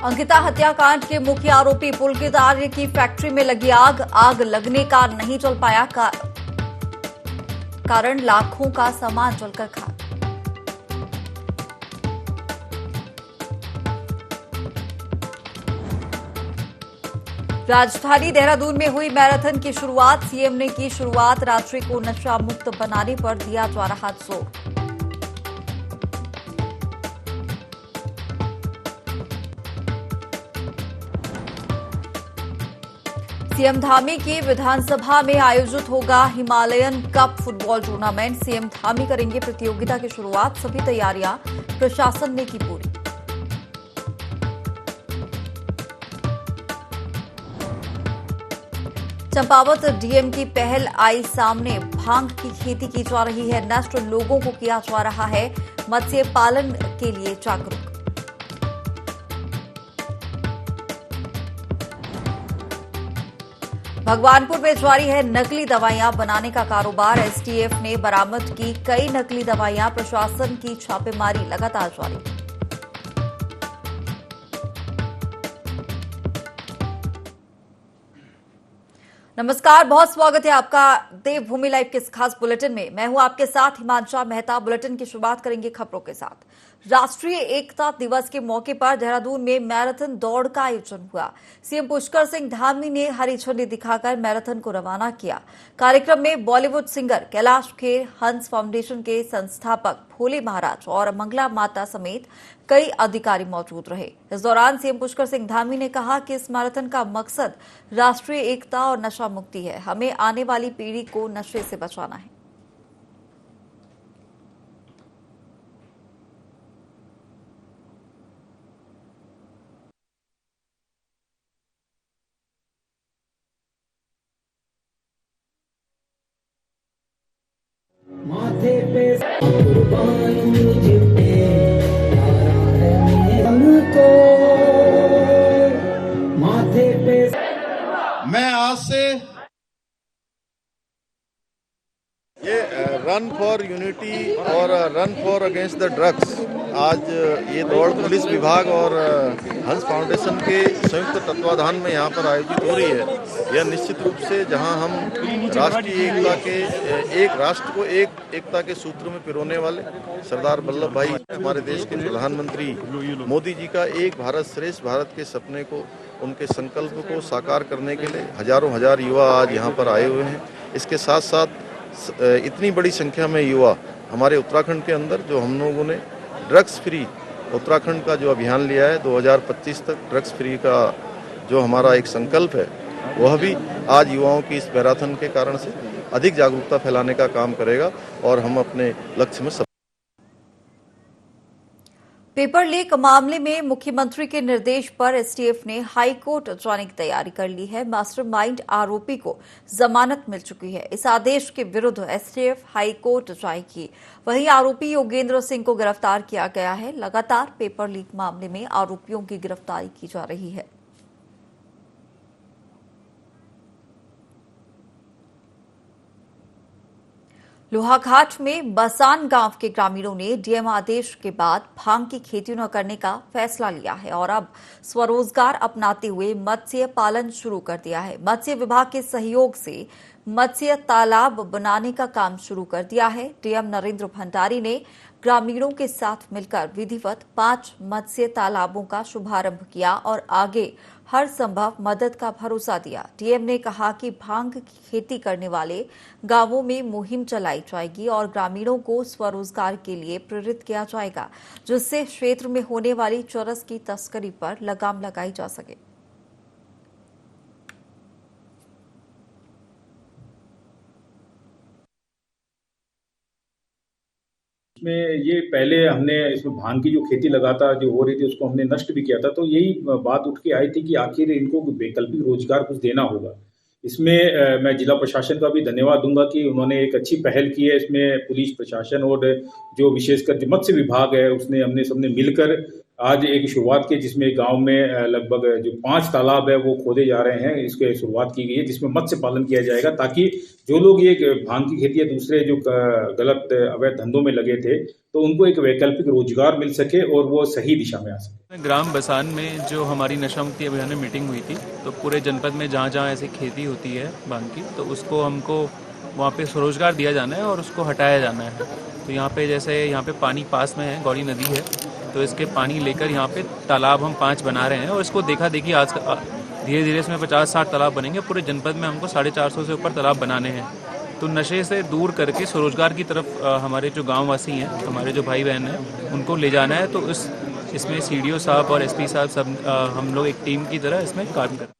अंकिता हत्याकांड के मुख्य आरोपी पुलकित आर्य की फैक्ट्री में लगी आग। आग लगने का नहीं चल पाया कारण लाखों का सामान जलकर खाक। राजधानी देहरादून में हुई मैराथन की शुरुआत। सीएम ने की शुरुआत। राष्ट्र को नशा मुक्त बनाने पर दिया जा रहा जोर। सीएम धामी की विधानसभा में आयोजित होगा Himalayan cup football tournament. CM Dhami करेंगे प्रतियोगिता की शुरुआत। सभी तैयारियां प्रशासन ने की पूरी। चंपावत डीएम की पहल आई सामने। भांग की खेती की जा रही है नष्ट। लोगों को किया जा रहा है मत्स्य पालन के लिए जागरूक। भगवानपुर में जारी है नकली दवाइयां बनाने का कारोबार। एसटीएफ ने बरामद की कई नकली दवाइयां। प्रशासन की छापेमारी लगातार जारी। नमस्कार, बहुत स्वागत है आपका देवभूमि लाइव के इस खास बुलेटिन में। मैं हूं आपके साथ हिमांशा मेहता। बुलेटिन की शुरुआत करेंगे खबरों के साथ। राष्ट्रीय एकता दिवस के मौके पर देहरादून में मैराथन दौड़ का आयोजन हुआ। सीएम पुष्कर सिंह धामी ने हरी झंडी दिखाकर मैराथन को रवाना किया। कार्यक्रम में बॉलीवुड सिंगर कैलाश खेर, हंस फाउंडेशन के संस्थापक भोले महाराज और मंगला माता समेत कई अधिकारी मौजूद रहे। इस दौरान सीएम पुष्कर सिंह धामी ने कहा कि इस मैराथन का मकसद राष्ट्रीय एकता और नशा मुक्ति है। हमें आने वाली पीढ़ी को नशे से बचाना है। माथे पे कुर्बान जिते हमको माथे पे। मैं आज से ये रन फॉर यूनिटी और run for against the drugs, आज ये दौड़ पुलिस विभाग और हंस फाउंडेशन के संयुक्त तत्वाधान में यहाँ पर आयोजित हो रही है। यह निश्चित रूप से जहाँ हम राष्ट्रीय एकता के एक राष्ट्र को एकता के सूत्र में पिरोने वाले सरदार वल्लभ भाई हमारे देश के प्रधानमंत्री मोदी जी का एक भारत श्रेष्ठ भारत के सपने को, उनके संकल्प को साकार करने के लिए हजारों हजार युवा आज यहाँ पर आए हुए हैं। इसके साथ साथ इतनी बड़ी संख्या में युवा हमारे उत्तराखंड के अंदर, जो हम लोगों ने ड्रग्स फ्री उत्तराखंड का जो अभियान लिया है 2025 तक ड्रग्स फ्री का जो हमारा एक संकल्प है, वह भी आज युवाओं की इस मैराथन के कारण से अधिक जागरूकता फैलाने का काम करेगा और हम अपने लक्ष्य में पेपर लीक मामले में मुख्यमंत्री के निर्देश पर एसटीएफ ने हाई कोर्ट जाने की तैयारी कर ली है। मास्टरमाइंड आरोपी को जमानत मिल चुकी है। इस आदेश के विरुद्ध एसटीएफ हाई कोर्ट जाएगी। वहीं आरोपी योगेंद्र सिंह को गिरफ्तार किया गया है। लगातार पेपर लीक मामले में आरोपियों की गिरफ्तारी की जा रही है। लोहाघाट में बसान गांव के ग्रामीणों ने डीएम आदेश के बाद भांग की खेती न करने का फैसला लिया है और अब स्वरोजगार अपनाते हुए मत्स्य पालन शुरू कर दिया है। मत्स्य विभाग के सहयोग से मत्स्य तालाब बनाने का काम शुरू कर दिया है। डीएम नरेंद्र भंडारी ने ग्रामीणों के साथ मिलकर विधिवत 5 मत्स्य तालाबों का शुभारंभ किया और आगे हर संभव मदद का भरोसा दिया। डीएम ने कहा कि भांग की खेती करने वाले गांवों में मुहिम चलाई जाएगी और ग्रामीणों को स्वरोजगार के लिए प्रेरित किया जाएगा, जिससे क्षेत्र में होने वाली चरस की तस्करी पर लगाम लगाई जा सके। इसमें ये पहले हमने इसमें भांग की जो खेती लगातार जो हो रही थी उसको हमने नष्ट भी किया था, तो यही बात उठ के आई थी कि आखिर इनको वैकल्पिक रोजगार कुछ देना होगा। इसमें मैं जिला प्रशासन का भी धन्यवाद दूंगा कि उन्होंने एक अच्छी पहल की है। इसमें पुलिस प्रशासन और जो विशेषकर जो मत्स्य विभाग है उसने हमने सबने मिलकर आज एक शुरुआत की जिसमें गांव में लगभग जो 5 तालाब है वो खोदे जा रहे हैं। इसके शुरुआत की गई है जिसमें मत्स्य पालन किया जाएगा ताकि जो लोग ये भांग की खेती या दूसरे जो गलत अवैध धंधों में लगे थे तो उनको एक वैकल्पिक रोजगार मिल सके और वो सही दिशा में आ सके। ग्राम बसान में जो हमारी नशा मुक्ति अभियान में मीटिंग हुई थी तो पूरे जनपद में जहाँ जहाँ ऐसी खेती होती है भांग की तो उसको हमको वहाँ पे स्वरोजगार दिया जाना है और उसको हटाया जाना है। तो यहाँ पे जैसे यहाँ पे पानी पास में है, गौरी नदी है, तो इसके पानी लेकर यहाँ पे तालाब हम 5 बना रहे हैं और इसको देखा देखी आज धीरे धीरे इसमें 50-60 तालाब बनेंगे। पूरे जनपद में हमको 450 से ऊपर तालाब बनाने हैं। तो नशे से दूर करके स्वरोजगार की तरफ हमारे जो गाँववासी हैं, हमारे जो भाई बहन हैं, उनको ले जाना है। तो इसमें सीडीओ साहब और एसपी साहब सब हम लोग एक टीम की तरह इसमें काम करते हैं।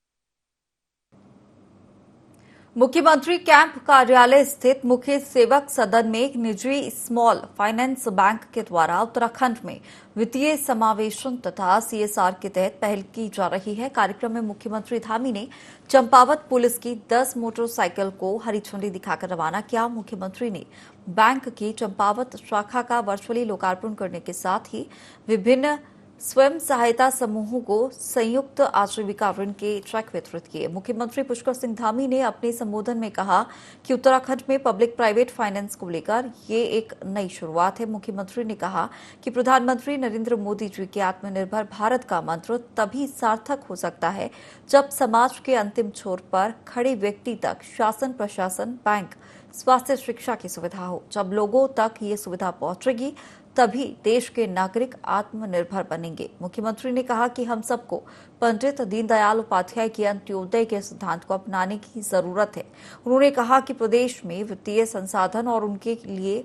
मुख्यमंत्री कैंप कार्यालय स्थित मुख्य सेवक सदन में एक निजी स्मॉल फाइनेंस बैंक के द्वारा उत्तराखंड में वित्तीय समावेशन तथा सीएसआर के तहत पहल की जा रही है। कार्यक्रम में मुख्यमंत्री धामी ने चंपावत पुलिस की 10 मोटरसाइकिल को हरी झंडी दिखाकर रवाना किया। मुख्यमंत्री ने बैंक की चंपावत शाखा का वर्चुअली लोकार्पण करने के साथ ही विभिन्न स्वयं सहायता समूहों को संयुक्त आजीविका ऋण के चेक वितरित किए। मुख्यमंत्री पुष्कर सिंह धामी ने अपने संबोधन में कहा कि उत्तराखंड में पब्लिक प्राइवेट फाइनेंस को लेकर ये एक नई शुरुआत है। मुख्यमंत्री ने कहा कि प्रधानमंत्री नरेंद्र मोदी जी के आत्मनिर्भर भारत का मंत्र तभी सार्थक हो सकता है जब समाज के अंतिम छोर पर खड़े व्यक्ति तक शासन, प्रशासन, बैंक, स्वास्थ्य, शिक्षा की सुविधा हो। जब लोगों तक ये सुविधा पहुंचेगी तभी देश के नागरिक आत्मनिर्भर बनेंगे। मुख्यमंत्री ने कहा कि हम सबको पंडित दीनदयाल उपाध्याय के अंत्योदय के सिद्धांत को अपनाने की जरूरत है। उन्होंने कहा कि प्रदेश में वित्तीय संसाधन और उनके लिए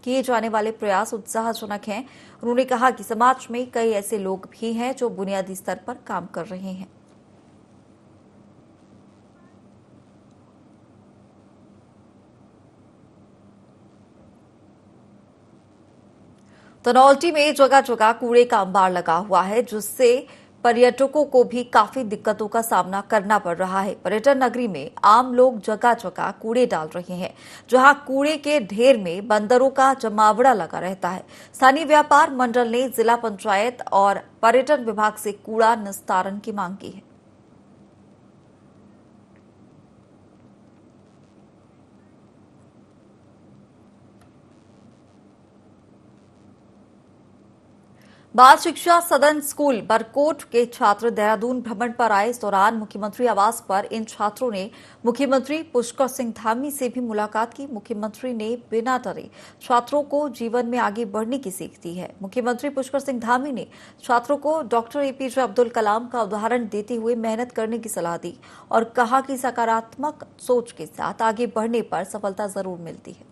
किए जाने वाले प्रयास उत्साहजनक हैं। उन्होंने कहा कि समाज में कई ऐसे लोग भी हैं जो बुनियादी स्तर पर काम कर रहे हैं। तनौल्टी में जगह जगह कूड़े का अंबार लगा हुआ है जिससे पर्यटकों को भी काफी दिक्कतों का सामना करना पड़ रहा है। पर्यटन नगरी में आम लोग जगह जगह कूड़े डाल रहे हैं जहां कूड़े के ढेर में बंदरों का जमावड़ा लगा रहता है। स्थानीय व्यापार मंडल ने जिला पंचायत और पर्यटन विभाग से कूड़ा निस्तारण की मांग की है। बाल शिक्षा सदन स्कूल बरकोट के छात्र देहरादून भ्रमण पर आए। इस दौरान मुख्यमंत्री आवास पर इन छात्रों ने मुख्यमंत्री पुष्कर सिंह धामी से भी मुलाकात की। मुख्यमंत्री ने बिना डरे छात्रों को जीवन में आगे बढ़ने की सीख दी है। मुख्यमंत्री पुष्कर सिंह धामी ने छात्रों को डॉक्टर एपीजे अब्दुल कलाम का उदाहरण देते हुए मेहनत करने की सलाह दी और कहा कि सकारात्मक सोच के साथ आगे बढ़ने पर सफलता जरूर मिलती है।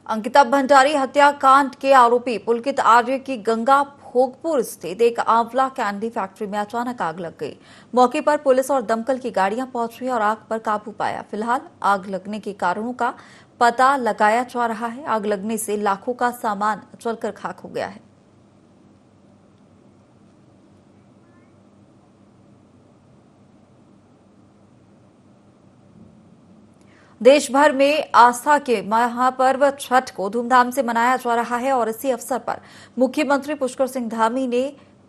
अंकिता भंडारी हत्याकांड के आरोपी पुलकित आर्य की गंगा भोगपुर स्थित एक आंवला कैंडी फैक्ट्री में अचानक आग लग गई। मौके पर पुलिस और दमकल की गाड़ियां पहुंची और आग पर काबू पाया। फिलहाल आग लगने के कारणों का पता लगाया जा रहा है। आग लगने से लाखों का सामान जलकर खाक हो गया है। देश भर में आस्था के महापर्व छठ को धूमधाम से मनाया जा रहा है और इसी अवसर पर मुख्यमंत्री पुष्कर सिंह धामी ने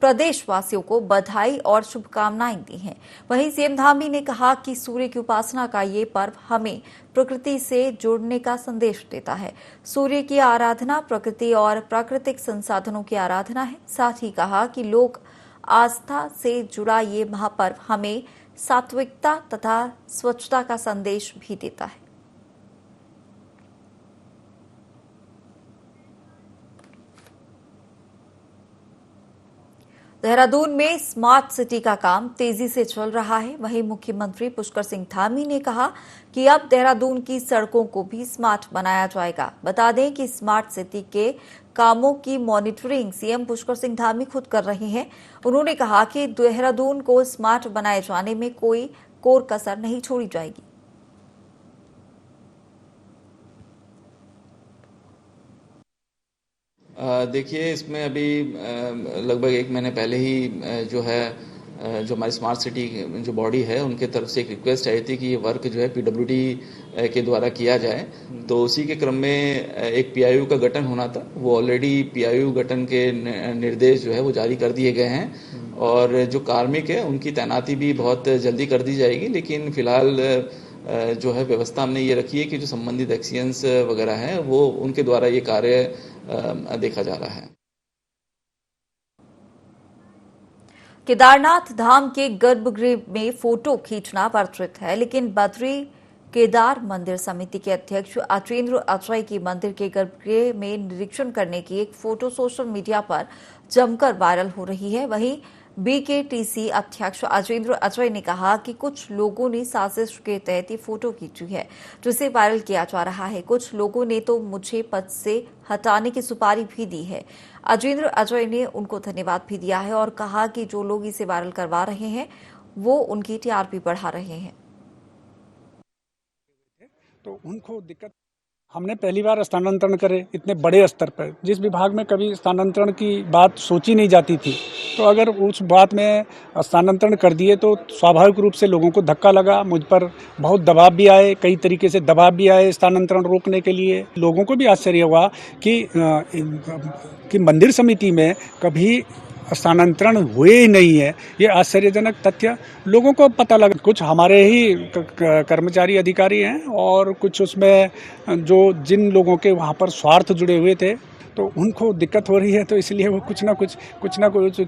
प्रदेशवासियों को बधाई और शुभकामनाएं दी हैं। वहीं सीएम धामी ने कहा कि सूर्य की उपासना का ये पर्व हमें प्रकृति से जुड़ने का संदेश देता है। सूर्य की आराधना प्रकृति और प्राकृतिक संसाधनों की आराधना है। साथ ही कहा कि लोक आस्था से जुड़ा ये महापर्व हमें सात्विकता तथा स्वच्छता का संदेश भी देता है। देहरादून में स्मार्ट सिटी का काम तेजी से चल रहा है। वहीं मुख्यमंत्री पुष्कर सिंह धामी ने कहा कि अब देहरादून की सड़कों को भी स्मार्ट बनाया जाएगा। बता दें कि स्मार्ट सिटी के कामों की मॉनिटरिंग सीएम पुष्कर सिंह धामी खुद कर रहे हैं। उन्होंने कहा कि देहरादून को स्मार्ट बनाए जाने में कोई कोर कसर नहीं छोड़ी जाएगी। देखिए, इसमें अभी लगभग 1 महीने पहले ही जो है जो हमारी स्मार्ट सिटी जो बॉडी है उनके तरफ से एक रिक्वेस्ट आई थी कि ये वर्क जो है पीडब्ल्यूडी के द्वारा किया जाए। तो उसी के क्रम में एक पीआईयू का गठन होना था। वो ऑलरेडी पीआईयू गठन के निर्देश जो है वो जारी कर दिए गए हैं और जो कार्मिक है उनकी तैनाती भी बहुत जल्दी कर दी जाएगी। लेकिन फिलहाल जो है व्यवस्था हमने ये रखी है कि जो संबंधित एक्सीएंस वगैरह है वो उनके द्वारा ये कार्य देखा जा रहा है। केदारनाथ धाम के गर्भगृह में फोटो खींचना वर्जित है, लेकिन बद्री केदार मंदिर समिति के अध्यक्ष अचेंद्र अजय की मंदिर के गर्भगृह में निरीक्षण करने की एक फोटो सोशल मीडिया पर जमकर वायरल हो रही है। वहीं बीकेटीसी अध्यक्ष अचेंद्र अजय ने कहा कि कुछ लोगों ने साजिश के तहत ये फोटो खींची है, जिसे वायरल किया जा रहा है। कुछ लोगों ने तो मुझे पद से हटाने की सुपारी भी दी है। अचेंद्र अजय ने उनको धन्यवाद भी दिया है और कहा कि जो लोग इसे वायरल करवा रहे हैं वो उनकी टीआरपी बढ़ा रहे हैं। तो उनको दिक्कत, हमने पहली बार स्थानांतरण करे इतने बड़े स्तर पर, जिस विभाग में कभी स्थानांतरण की बात सोची नहीं जाती थी। तो अगर उस बात में स्थानांतरण कर दिए तो स्वाभाविक रूप से लोगों को धक्का लगा, मुझ पर बहुत दबाव भी आए, कई तरीके से दबाव भी आए स्थानांतरण रोकने के लिए। लोगों को भी आश्चर्य हुआ कि मंदिर समिति में कभी स्थानांतरण हुए ही नहीं है। ये आश्चर्यजनक तथ्य लोगों को पता लगा। कुछ हमारे ही कर्मचारी अधिकारी हैं और कुछ उसमें जो जिन लोगों के वहाँ पर स्वार्थ जुड़े हुए थे तो उनको दिक्कत हो रही है। तो इसलिए वो कुछ ना कुछ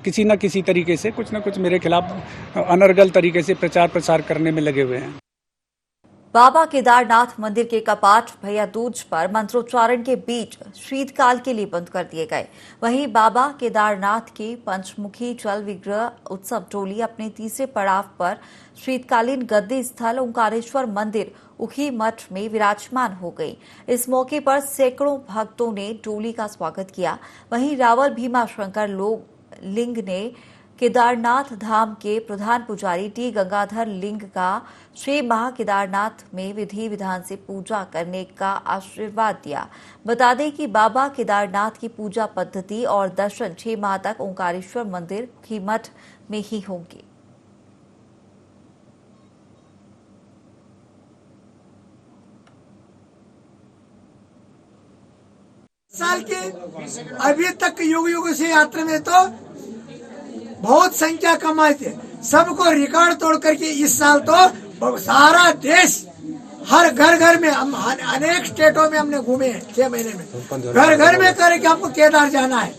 किसी न किसी तरीके से कुछ ना कुछ मेरे खिलाफ अनर्गल तरीके से प्रचार प्रसार करने में लगे हुए हैं। बाबा केदारनाथ मंदिर के कपाट भैया दूज पर मंत्रोच्चारण के बीच शीतकाल के लिए बंद कर दिए गए। वहीं बाबा केदारनाथ की पंचमुखी जल विग्रह उत्सव टोली अपने तीसरे पड़ाव पर शीतकालीन गद्दी स्थल ओंकारेश्वर मंदिर उखी मठ में विराजमान हो गई। इस मौके पर सैकड़ों भक्तों ने टोली का स्वागत किया। वहीं रावल भीमा शंकर लिंग ने केदारनाथ धाम के प्रधान पुजारी टी गंगाधर लिंग का 6 माह केदारनाथ में विधि विधान से पूजा करने का आशीर्वाद दिया। बता दें कि बाबा केदारनाथ की पूजा पद्धति और दर्शन 6 माह तक ओंकारेश्वर मंदिर की मठ में ही होंगे। साल के अभी तक युग युग से यात्रा में तो बहुत संख्या कम आए थे। सबको रिकॉर्ड तोड़ करके इस साल तो सारा देश हर घर में हम अनेक स्टेटों में हमने घूमे हैं। 6 महीने में घर में करके हमको केदार जाना है।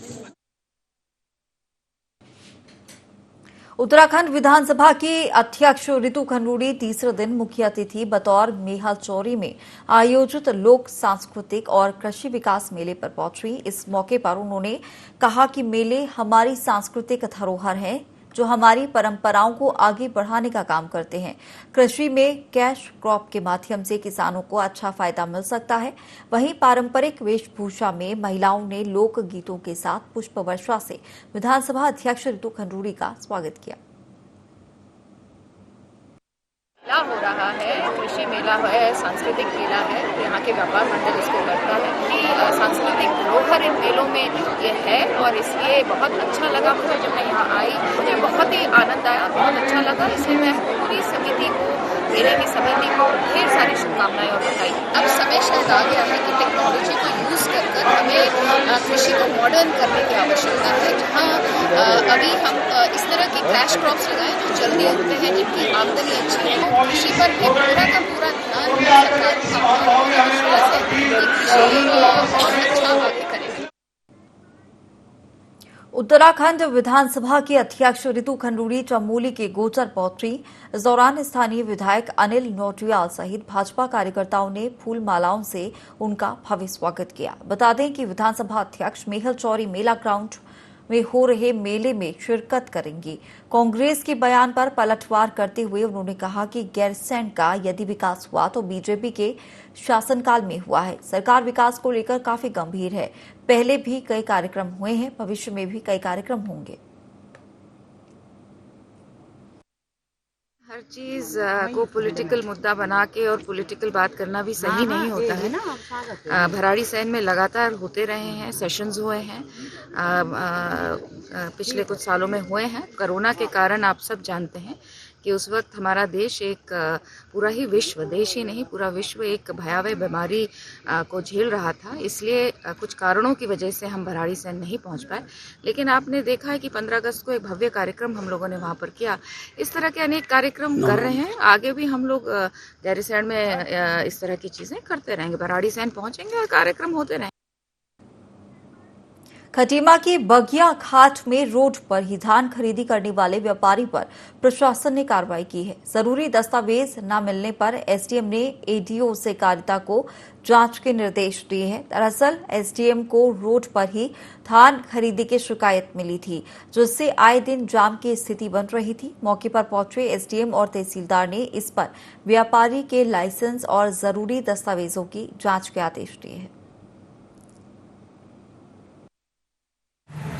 उत्तराखंड विधानसभा की अध्यक्ष रितु खनूड़ी तीसरे दिन मुख्य अतिथि बतौर मेहल चौरी में आयोजित लोक सांस्कृतिक और कृषि विकास मेले पर पहुंची। इस मौके पर उन्होंने कहा कि मेले हमारी सांस्कृतिक धरोहर हैं, जो हमारी परंपराओं को आगे बढ़ाने का काम करते हैं। कृषि में कैश क्रॉप के माध्यम से किसानों को अच्छा फायदा मिल सकता है। वहीं पारंपरिक वेशभूषा में महिलाओं ने लोक गीतों के साथ पुष्प वर्षा से विधानसभा अध्यक्ष रितु खनूड़ी का स्वागत किया। हो रहा है कृषि मेला है, सांस्कृतिक मेला है, यहाँ के व्यापार मंडल इसको करता है कि सांस्कृतिक धरोहर इन मेलों में ये है और इसलिए बहुत अच्छा लगा मुझे। जब मैं यहाँ आई मुझे बहुत ही आनंद आया, बहुत अच्छा लगा। इसलिए मैं पूरी समिति को, मेले की समिति को ढेर सारी शुभकामनाएं और बधाई। अब समय शायद आ गया है कि टेक्नोलॉजी को यूज कर हमें कृषि को मॉडर्न करने की आवश्यकता है। जहाँ अभी हम इस तरह की क्रैश क्रॉप्स लगाएं जो जल्दी उगते हैं, जिनकी आमदनी अच्छी है, कृषि पर भी पूरा का पूरा ध्यान सरकार का विश्वास है कि कृषि बहुत अच्छा आगे करेगा। उत्तराखंड विधानसभा की अध्यक्ष रितु खनूड़ी चमोली के गोचर पहुंची। इस दौरान स्थानीय विधायक अनिल नौटियाल सहित भाजपा कार्यकर्ताओं ने फूल मालाओं से उनका भव्य स्वागत किया। बता दें कि विधानसभा अध्यक्ष मेहल चौरी मेला ग्राउंड में हो रहे मेले में शिरकत करेंगी। कांग्रेस के बयान पर पलटवार करते हुए उन्होंने कहा कि गैरसैंण का यदि विकास हुआ तो बीजेपी के शासनकाल में हुआ है। सरकार विकास को लेकर काफी गंभीर है। पहले भी कई कार्यक्रम हुए हैं, भविष्य में भी कई कार्यक्रम होंगे। हर चीज़ को पॉलिटिकल मुद्दा बना के और पॉलिटिकल बात करना भी सही नहीं होता है। भराड़ी सैन में लगातार होते रहे हैं, सेशंस हुए हैं, पिछले कुछ सालों में हुए हैं। कोरोना के कारण आप सब जानते हैं कि उस वक्त हमारा देश एक पूरा ही विश्व, देश ही नहीं पूरा विश्व एक भयावह बीमारी को झेल रहा था। इसलिए कुछ कारणों की वजह से हम भराड़ी सैन नहीं पहुंच पाए, लेकिन आपने देखा है कि 15 अगस्त को एक भव्य कार्यक्रम हम लोगों ने वहां पर किया। इस तरह के अनेक कार्यक्रम कर रहे हैं, आगे भी हम लोग गैरीसैंण में इस तरह की चीजें करते रहेंगे। भराड़ी सैन पहुंचेंगे और कार्यक्रम होते रहेंगे। खटीमा के बगिया घाट में रोड पर ही धान खरीदी करने वाले व्यापारी पर प्रशासन ने कार्रवाई की है। जरूरी दस्तावेज न मिलने पर एसडीएम ने एडीओ सहकारिता को जांच के निर्देश दिए हैं। दरअसल एसडीएम को रोड पर ही धान खरीदी की शिकायत मिली थी, जिससे आए दिन जाम की स्थिति बन रही थी। मौके पर पहुंचे एसडीएम और तहसीलदार ने इस पर व्यापारी के लाइसेंस और जरूरी दस्तावेजों की जांच के आदेश दिए हैं।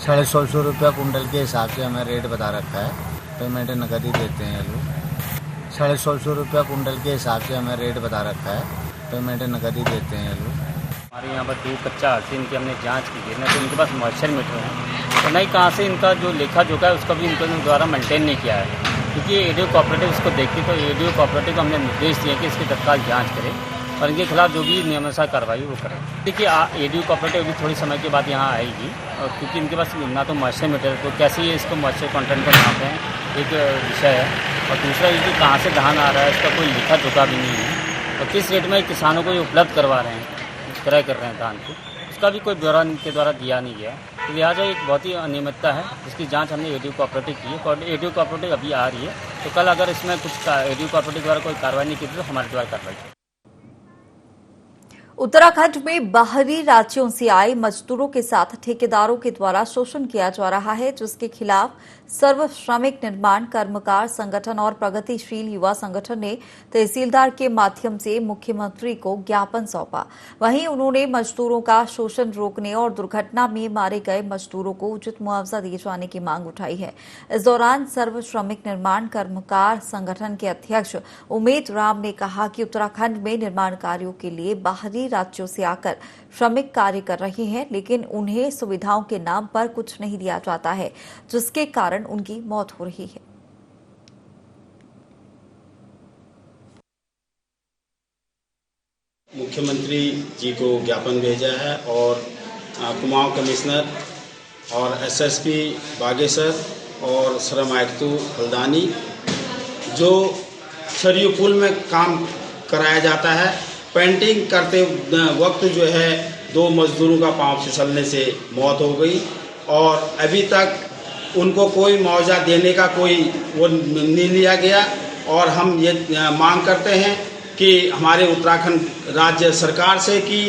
150 रुपया कुंटल के हिसाब से हमें रेट बता रखा है। पेमेंट नकद ही देते हैं ये लोग। 150 रुपया कुंटल के हिसाब से हमें रेट बता रखा है। पेमेंट नकद ही देते हैं ये लोग। हमारे यहाँ पर दूध कच्चा हर से इनकी हमने जांच की है, ना तो इनके पास मॉइस्चर मीटर है, तो नहीं कहाँ से इनका जो लेखा जोखा है उसका भी इनको द्वारा मेंटेन नहीं किया है। क्योंकि एडीओ कोऑपरेटिव इसको देखती, तो एडीओ कोऑपरेटिव को हमने निर्देश दिए कि इसकी तत्काल जाँच करें और इनके खिलाफ जो भी नियमानुसार कार्रवाई वो करें। देखिए एडीओ कोऑपरेटिव भी थोड़ी समय के बाद यहाँ आएगी, और क्योंकि इनके पास ना तो मॉइस्चर मीटर, तो कैसे ये इसको मॉइस्चर कंटेंट को नापे हैं, एक विषय है। और दूसरा ये कि कहाँ से धान आ रहा है इसका कोई लिखा जोखा भी नहीं है, और किस रेट में किसानों को ये उपलब्ध करवा रहे हैं, क्रय कर रहे हैं धान को, उसका भी कोई ब्यौरा इनके द्वारा दिया नहीं गया। तो लिहाजा एक बहुत ही अनियमितता है, जिसकी जांच हमने एडीओ कोऑपरेटिव की है। एडीओ कोऑपरेटिव अभी आ रही है, तो कल अगर इसमें कुछ एडीओ कोऑपरेटिव द्वारा कोई कार्रवाई नहीं की तो हमारे द्वारा कार्रवाई की। उत्तराखंड में बाहरी राज्यों से आए मजदूरों के साथ ठेकेदारों के द्वारा शोषण किया जा रहा है, जिसके खिलाफ सर्व श्रमिक निर्माण कर्मकार संगठन और प्रगतिशील युवा संगठन ने तहसीलदार के माध्यम से मुख्यमंत्री को ज्ञापन सौंपा। वहीं उन्होंने मजदूरों का शोषण रोकने और दुर्घटना में मारे गए मजदूरों को उचित मुआवजा दिए जाने की मांग उठाई है। इस दौरान सर्व श्रमिक निर्माण कर्मकार संगठन के अध्यक्ष उमेद राम ने कहा कि उत्तराखंड में निर्माण कार्यों के लिए बाहरी राज्यों से आकर श्रमिक कार्य कर रहे हैं, लेकिन उन्हें सुविधाओं के नाम पर कुछ नहीं दिया जाता है, जिसके कारण उनकी मौत हो रही है। मुख्यमंत्री जी को ज्ञापन भेजा है और कुमाऊं कमिश्नर और एसएसपी बागेश्वर और श्रम आयुक्त हल्दानी, जो सरयू पुल में काम कराया जाता है, पेंटिंग करते वक्त जो है 2 मजदूरों का पांव फिसलने से मौत हो गई और अभी तक उनको कोई मुआवजा देने का कोई वो नहीं लिया गया। और हम ये मांग करते हैं कि हमारे उत्तराखंड राज्य सरकार से कि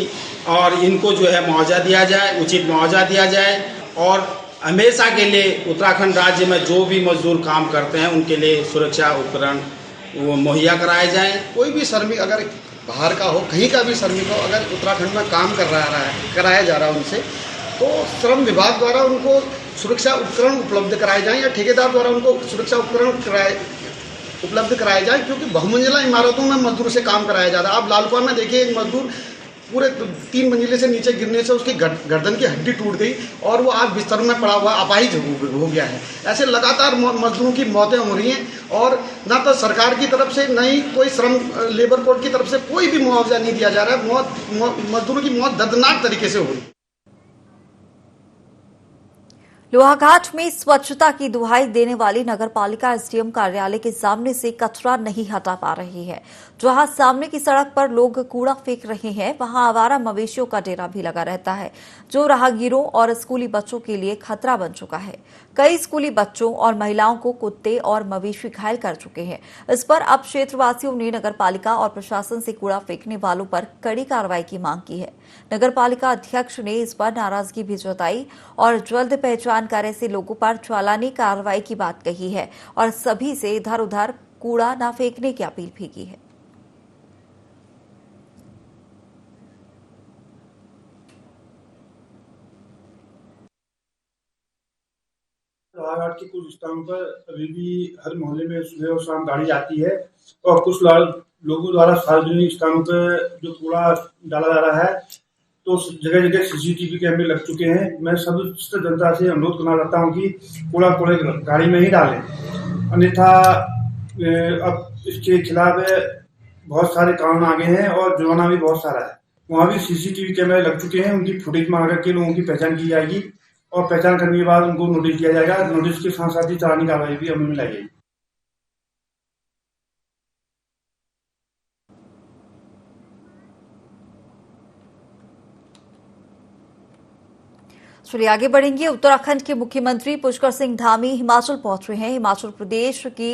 और इनको जो है मुआवजा दिया जाए, उचित मुआवजा दिया जाए और हमेशा के लिए उत्तराखंड राज्य में जो भी मजदूर काम करते हैं उनके लिए सुरक्षा उपकरण वो मुहैया कराए जाएँ। कोई भी श्रमिक अगर बाहर का हो, कहीं का भी श्रमिक हो, अगर उत्तराखंड में काम कराया जा रहा है उनसे, तो श्रम विभाग द्वारा उनको सुरक्षा उपकरण उपलब्ध कराए जाएं या ठेकेदार द्वारा उनको सुरक्षा उपकरण उपलब्ध कराए जाएं, क्योंकि बहुमंजिला इमारतों में मजदूर से काम कराया जाता है। आप लालकुआं में देखिए, एक मजदूर पूरे 3 मंजिले से नीचे गिरने से उसकी गर्दन की हड्डी टूट गई और वो आज बिस्तर में पड़ा हुआ अपाहिज हो गया है। ऐसे लगातार मजदूरों की मौतें हो रही हैं और ना तो सरकार की तरफ से, न ही कोई श्रम लेबर कोड की तरफ से कोई भी मुआवजा नहीं दिया जा रहा है। मजदूरों की मौत दर्दनाक तरीके से हो रही है। लोहाघाट में स्वच्छता की दुहाई देने वाली नगरपालिका एसडीएम कार्यालय के सामने से कचरा नहीं हटा पा रही है। जहां सामने की सड़क पर लोग कूड़ा फेंक रहे हैं, वहां आवारा मवेशियों का डेरा भी लगा रहता है, जो राहगीरों और स्कूली बच्चों के लिए खतरा बन चुका है। कई स्कूली बच्चों और महिलाओं को कुत्ते और मवेशी घायल कर चुके हैं। इस पर अब क्षेत्रवासियों ने नगरपालिका और प्रशासन से कूड़ा फेंकने वालों पर कड़ी कार्रवाई की मांग की है। नगरपालिका अध्यक्ष ने इस पर नाराजगी भी जताई और जल्द पहचान कर ऐसे लोगों पर चालानी कार्रवाई की बात कही है और सभी से इधर उधर कूड़ा न फेंकने की अपील भी की है। बाहर के कुछ स्थानों पर अभी भी हर मोहल्ले में सुबह और शाम गाड़ी आती है और कुछ लोगों द्वारा सार्वजनिक स्थानों पर जो कूड़ा डाला जा रहा है तो जगह जगह सीसीटीवी कैमरे लग चुके हैं। मैं सभी जनता से अनुरोध करना चाहता हूं कि कूड़ा गाड़ी में ही डालें, अन्यथा अब इसके खिलाफ बहुत सारे कानून आ गए हैं और जुर्माना भी बहुत सारा है। वहाँ भी सीसीटीवी कैमरे लग चुके हैं, उनकी फुटेज मांग करके लोगों की पहचान की जाएगी और पहचान करने के बाद उनको नोटिस दिया जाएगा। नोटिस के साथ साथ ही चालानी कार्रवाई भी अमल में लाई जाएगी। चलिए आगे बढ़ेंगे। उत्तराखंड के मुख्यमंत्री पुष्कर सिंह धामी हिमाचल पहुंच रहे हैं। हिमाचल प्रदेश की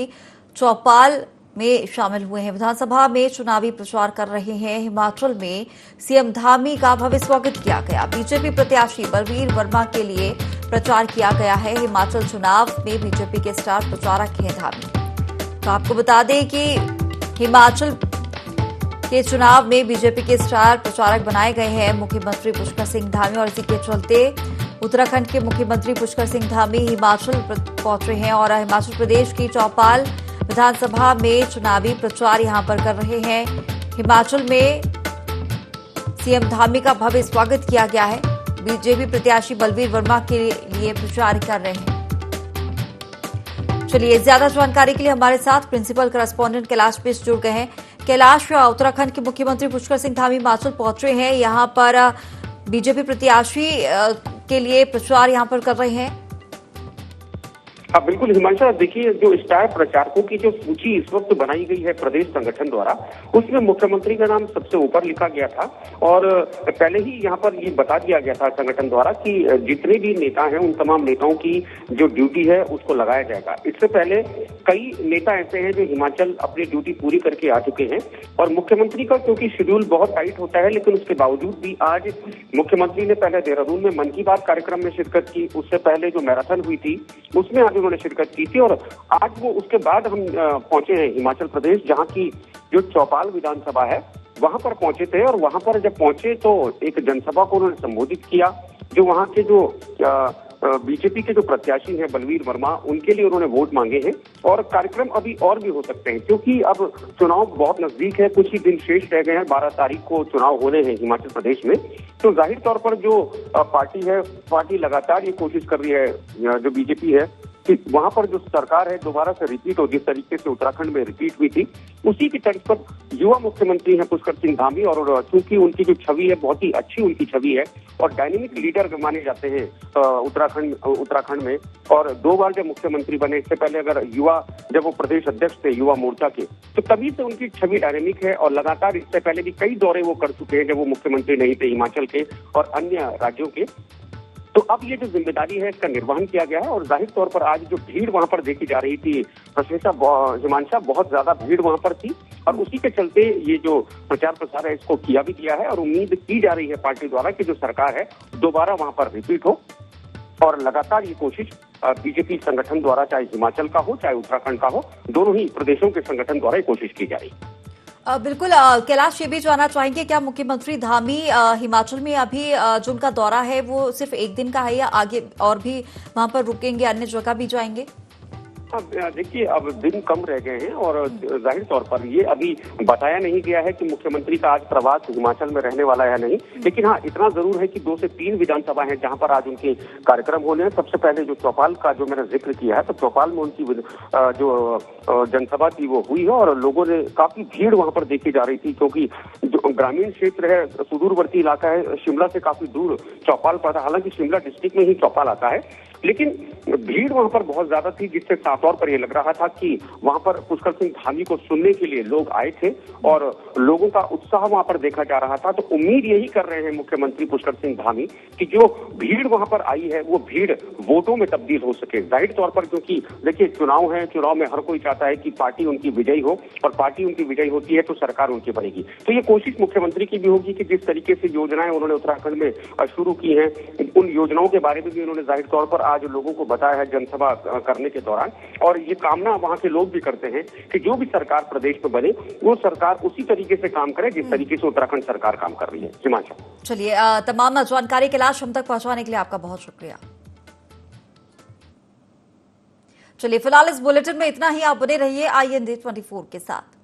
चौपाल में शामिल हुए हैं। विधानसभा में चुनावी प्रचार कर रहे हैं। हिमाचल में सीएम धामी का भव्य स्वागत किया गया। बीजेपी प्रत्याशी बलवीर वर्मा के लिए प्रचार किया गया है। हिमाचल चुनाव में बीजेपी के स्टार प्रचारक हैं धामी। तो आपको बता दें कि हिमाचल के चुनाव में बीजेपी के स्टार प्रचारक बनाए गए हैं मुख्यमंत्री पुष्कर सिंह धामी और इसी के चलते उत्तराखंड के मुख्यमंत्री पुष्कर सिंह धामी हिमाचल पहुंचे हैं और हिमाचल प्रदेश की चौपाल विधानसभा में चुनावी प्रचार यहां पर कर रहे हैं। हिमाचल में सीएम धामी का भव्य स्वागत किया गया है। बीजेपी प्रत्याशी बलवीर वर्मा के लिए प्रचार कर रहे हैं। चलिए ज्यादा जानकारी के लिए हमारे साथ प्रिंसिपल करस्पॉन्डेंट कैलाश बिष्ट जुड़ गए हैं। कैलाश, उत्तराखंड के मुख्यमंत्री पुष्कर सिंह धामी हिमाचल पहुंचे हैं। यहां पर बीजेपी प्रत्याशी के लिए प्रचार यहां पर कर रहे हैं। हाँ बिल्कुल हिमांशा, देखिए जो स्टार प्रचारकों की जो सूची इस वक्त बनाई गई है प्रदेश संगठन द्वारा, उसमें मुख्यमंत्री का नाम सबसे ऊपर लिखा गया था और पहले ही यहाँ पर ये बता दिया गया था संगठन द्वारा कि जितने भी नेता हैं उन तमाम नेताओं की जो ड्यूटी है उसको लगाया जाएगा। इससे पहले कई नेता ऐसे हैं जो हिमाचल अपनी ड्यूटी पूरी करके आ चुके हैं और मुख्यमंत्री का क्योंकि शेड्यूल बहुत टाइट होता है, लेकिन उसके बावजूद भी आज मुख्यमंत्री ने पहले देहरादून में मन की बात कार्यक्रम में शिरकत की, उससे पहले जो मैराथन हुई थी उसमें आज उन्होंने शिरकत की थी और आज वो उसके बाद हम पहुंचे हैं हिमाचल प्रदेश, जहां की जो चौपाल विधानसभा है वहां पर पहुंचे थे और वहां पर जब पहुंचे तो एक जनसभा को उन्होंने संबोधित किया। जो वहां के जो बीजेपी के जो प्रत्याशी हैं बलवीर वर्मा, उनके लिए उन्होंने वोट मांगे हैं और कार्यक्रम अभी और भी हो सकते हैं क्योंकि अब चुनाव बहुत नजदीक है, कुछ ही दिन शेष रह गए हैं। 12 तारीख को चुनाव होने हैं हिमाचल प्रदेश में। तो जाहिर तौर पर जो पार्टी लगातार ये कोशिश कर रही है, जो बीजेपी है, कि वहां पर जो सरकार है दोबारा से रिपीट हो, जिस तरीके से उत्तराखंड में रिपीट हुई थी उसी की तर्ज पर युवा मुख्यमंत्री हैं पुष्कर सिंह धामी और चूंकि उनकी जो छवि है बहुत ही अच्छी उनकी छवि है और डायनेमिक लीडर माने जाते हैं उत्तराखंड में और 2 बार जब मुख्यमंत्री बने, इससे पहले अगर जब वो प्रदेश अध्यक्ष थे युवा मोर्चा के, तो तभी से उनकी छवि डायनेमिक है और लगातार इससे पहले भी कई दौरे वो कर चुके हैं जब वो मुख्यमंत्री नहीं थे हिमाचल के और अन्य राज्यों के। तो अब ये जो जिम्मेदारी है इसका निर्वहन किया गया है और जाहिर तौर पर आज जो भीड़ वहां पर देखी जा रही थी हिमांशा, बहुत ज्यादा भीड़ वहां पर थी और उसी के चलते ये जो प्रचार प्रसार है इसको किया भी गया है और उम्मीद की जा रही है पार्टी द्वारा कि जो सरकार है दोबारा वहां पर रिपीट हो और लगातार ये कोशिश बीजेपी संगठन द्वारा, चाहे हिमाचल का हो चाहे उत्तराखंड का हो, दोनों ही प्रदेशों के संगठन द्वारा ये कोशिश की जा रही है। बिल्कुल कैलाश, ये भी जानना चाहेंगे क्या मुख्यमंत्री धामी हिमाचल में अभी जो उनका दौरा है वो सिर्फ एक दिन का है या आगे और भी वहां पर रुकेंगे, अन्य जगह भी जाएंगे? देखिए अब दिन कम रह गए हैं और जाहिर तौर पर ये अभी बताया नहीं गया है कि मुख्यमंत्री का आज प्रवास हिमाचल में रहने वाला है या नहीं, लेकिन हाँ इतना जरूर है कि 2 से 3 विधानसभा हैं जहां पर आज उनके कार्यक्रम होने हैं। सबसे पहले जो चौपाल का जो मैंने जिक्र किया है, तो चौपाल में उनकी जो जनसभा थी वो हुई है और लोगों ने काफी भीड़ वहां पर देखी जा रही थी क्योंकि जो ग्रामीण क्षेत्र है, सुदूरवर्ती इलाका है, शिमला से काफी दूर चौपाल पड़ता है। हालांकि शिमला डिस्ट्रिक्ट में ही चौपाल आता है, लेकिन भीड़ वहां पर बहुत ज्यादा थी जिससे साफ तौर पर यह लग रहा था कि वहां पर पुष्कर सिंह धामी को सुनने के लिए लोग आए थे और लोगों का उत्साह वहां पर देखा जा रहा था। तो उम्मीद यही कर रहे हैं मुख्यमंत्री पुष्कर सिंह धामी कि जो भीड़ वहां पर आई है वो भीड़ वोटों में तब्दील हो सके। जाहिर तौर पर क्योंकि देखिए चुनाव है, चुनाव में हर कोई चाहता है कि पार्टी उनकी विजयी हो और पार्टी उनकी विजयी होती है तो सरकार उनकी बनेगी। तो ये कोशिश मुख्यमंत्री की भी होगी कि जिस तरीके से योजनाएं उन्होंने उत्तराखंड में शुरू की हैं, उन योजनाओं के बारे में भी उन्होंने जाहिर तौर पर आज लोगों को बताया है जनसभा करने के दौरान। और ये कामना वहां के लोग भी करते हैं कि जो भी सरकार प्रदेश में बने वो सरकार उसी तरीके से काम करे जिस तरीके से उत्तराखंड सरकार काम कर रही है। हिमांशु, चलिए तमाम जानकारी कैलाश हम तक पहुंचाने के लिए आपका बहुत शुक्रिया। चलिए फिलहाल इस बुलेटिन में इतना ही। आप बने रहिए IND 24 के साथ।